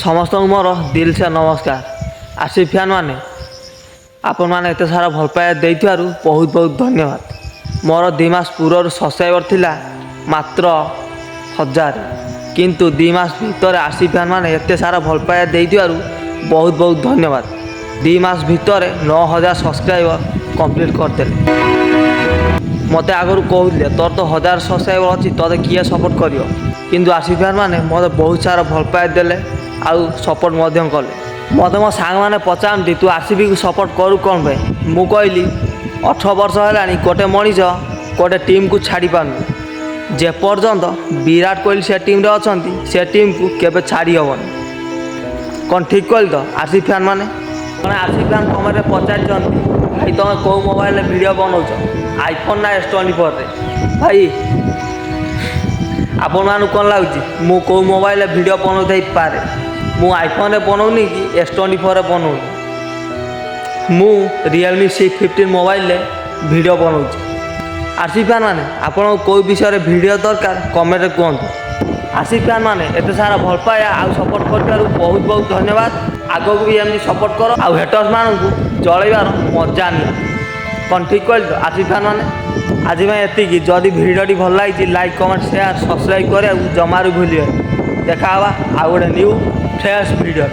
समस्त मोर दिल से नमस्कार। आरसीबी फैन माने आपण मैंने एत सारा भल पाया बहुत बहुत धन्यवाद। मोर 2 मास पूर्व सब्सक्राइबर थिला मात्र 1000 किंतु 2 मास भितर आरसीबी फैन माने एत सारा भल पाया बहुत बहुत धन्यवाद। 2 मास भितर 9000 सब्सक्राइबर कंप्लीट करते। मत आगु कहते तोर तो 1000 सब्सक्राइबर अच्छी ते किए सपोर्ट कर किंतु आरसीबी फैन माने मत बहुत सारा भल पाया देले आउ सपोर्ट कले। मत मो सांग मैंने पचारती तू आरसीबी को सपोर्ट करू कौन भाई मु कहली 18 वर्ष है गोटे मनीष गोटे टीम को छाड़ी पारनु जे पर्यंत विराट कोहली से टीम रे अछंती से टीम को केबे छाड़ी हेबनी। कौन ठीक कहली तो आरसीबी फैन माने आरसीबी फैन कमेंट पचार भाई तुम कौ मोबाइल वीडियो बनाऊच आईफोन ना S24 रे भाई आपण मानू कौन लगुच मु कौ मोबाइल वीडियो बनाई पारे मु आईफोन रे बनाऊनी कि S24 रे बनाऊनी मु Realme C15 मोबाइल रे वीडियो बनाऊँ। आरसीबी फैन माने आपन कोई विषय रे वीडियो दरकार कमेंट रे कहतु। आरसीबी फैन माने एते सारा भल पाया आ सपोर्ट कर बहुत बहुत धन्यवाद। आगो भी एमनी सपोर्ट करो आ हेटर्स मानू जलैबार मजा नहीं। कौन ठीक कहली तो आरसीबी फैन माने आज मैं एतिकी जदि भिडियोटी भल लगी लाइक कमेंट शेयर सब्सक्राइब करे जमारू भूलिए। देखा आउ गोटे न्यू फ्रेश भिडियो।